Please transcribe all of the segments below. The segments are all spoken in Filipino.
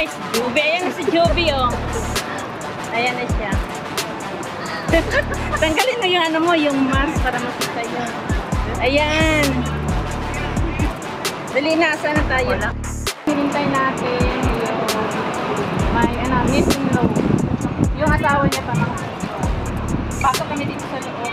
Ay, si Joby. Ayan na si Joby, oh. Ayan na siya. Tanggalin na yung ano mo, yung mask para makita yun. Ayan. Dali na, saan na tayo? Hinintay natin yung may, meeting room. Yung asawa niya pa. Pasok kami dito sa loob.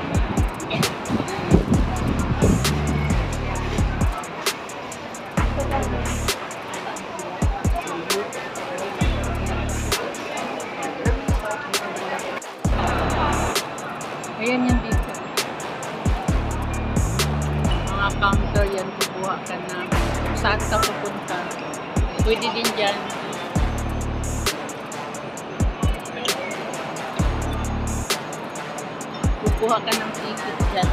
Ayan yan dito. Mga counter yan, kukuha ka na. Saan ka pupunta? Pwede din dyan. Kukuha ka ng ticket dyan.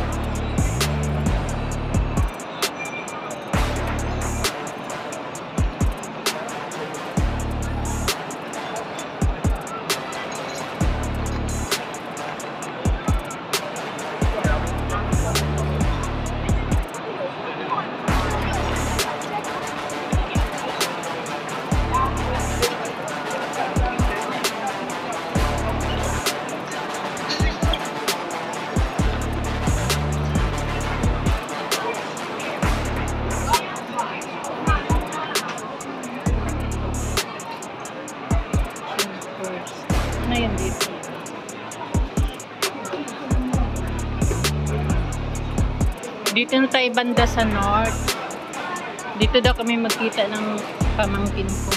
Dito na tayo banda sa north. Dito daw kami magkita ng pamangkin ko.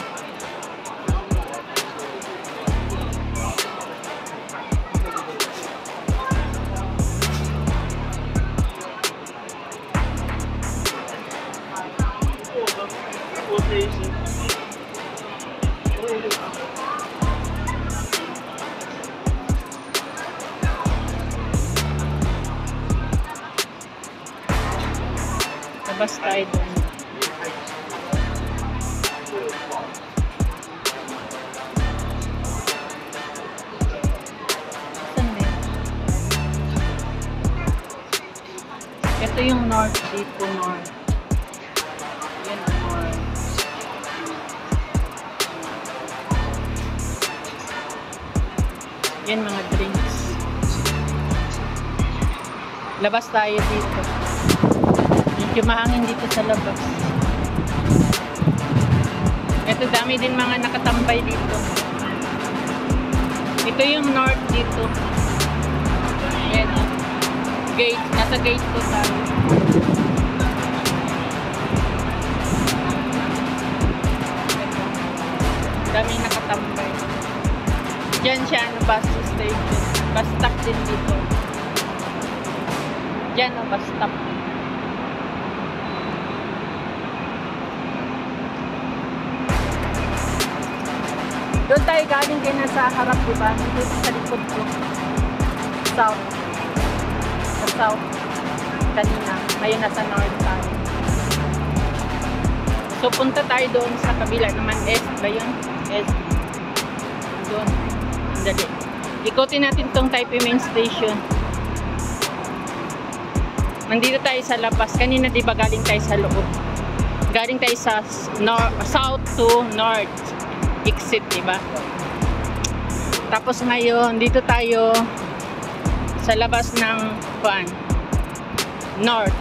Labas tayo doon. Ito yung north dito, north. Yan ang north. Yan mga drinks. Labas tayo dito. Medyo mahangin dito sa labas. Ito dami din mga nakatambay dito. Ito yung north dito. Ayan. Gate. Nasa gate to tayo. Dami nakatambay. Diyan siya ano, bus station. Bus stop din dito. Diyan o, bus stop. Doon tayo galing din sa harap, diba? Dito sa likod ko. South. Sa south. Kanina. Ngayon nasa north tayo. So, punta tayo doon sa kabila naman. East ba yun? East. Doon. Dali. Ikutin natin tong Taipei Main Station. Nandito tayo sa labas. Kanina, diba, galing tayo sa loob. Galing tayo sa south to north. Exit, diba? Tapos ngayon, dito tayo sa labas ng north.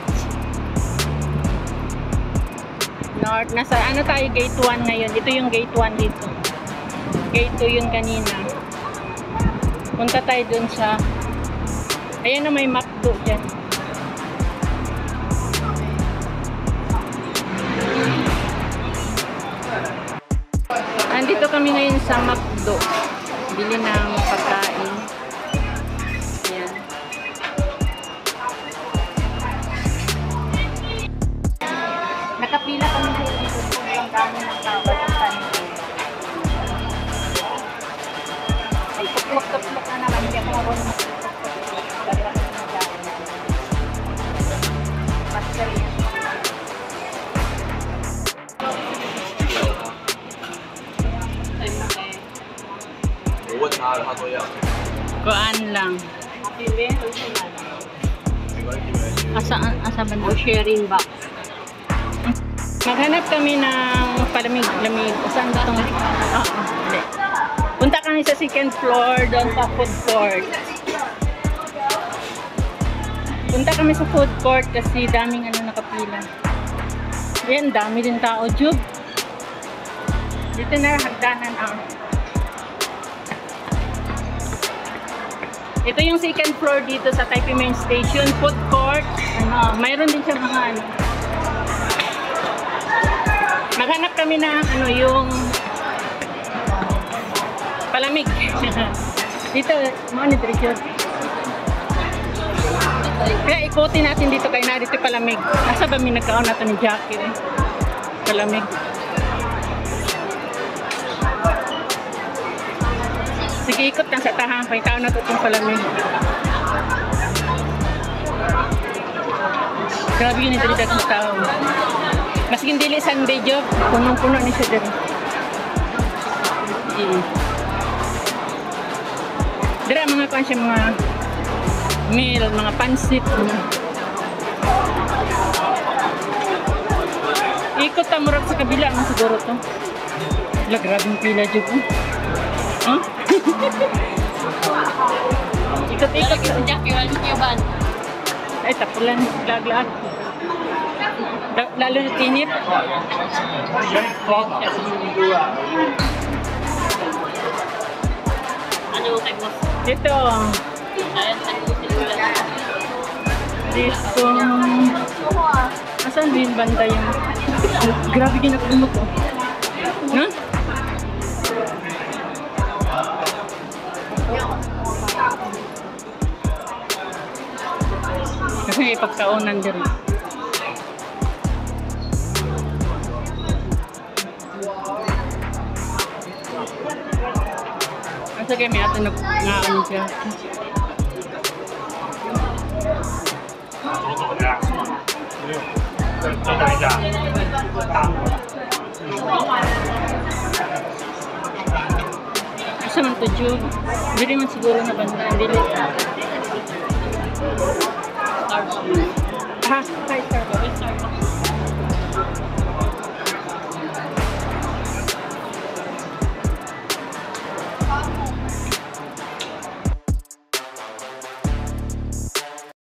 North. Nasa ano tayo, gate 1 ngayon. Ito yung gate 1 dito. Gate 2 yun kanina. Punta tayo dun sa ayan na, may McDo dyan. Andito kami ngayon sa McDo. Bili ng pagkain. Ayan. Nakapila kami dito. Sobrang dami ng tao. Ay, tuplok-tuplok na naman. Hindi ako marunong mag-tuplok-tuplok. Dala ko ng dami. Pastel yan. Kuan lang. Asa ba na? Sharing box. Maghanap kami ng palamig. Saan ba itong? Hindi. Punta kami sa second floor, doon sa food court. Punta kami sa food court kasi daming nakapila. Yan, dami din tao, Jub. Dito na hagdanan Ito yung second floor dito sa Taipei Main Station, food court. Mayroon din siya mga Maghanap kami ng yung palamig. Dito, mga diretso. Kaya ikutin natin dito kay na dito palamig. Nasa ba may nagkaon nato ni Jackie palamig. Sige, ikot lang sa tahan. Kaya taon na ito itong palamig. Grabe yun ito dito sa tao. Mas gindili Sunday job. Punong-puno ni siya dito. Dira mga kuhan siya mga meal, mga pansit. Ikot tamurag sa kabila. Ano siguro ito? Wala, grabing pila job. Huh? Ikot-ikot sa Jackie, wala niyo ban. Ay, tapulan, lag-lag. Lalo na tinit. Ano kay mo? Dito. Dito. Asan din banda yung? Grabe ginagawa ko. Ha? Kasi ipagkaunan din. Asa kayo may ato nag-ngaan siya. Asa man to, June? Hindi man siguro na banda. Hindi lang. Starbucks. Hi, Starbucks.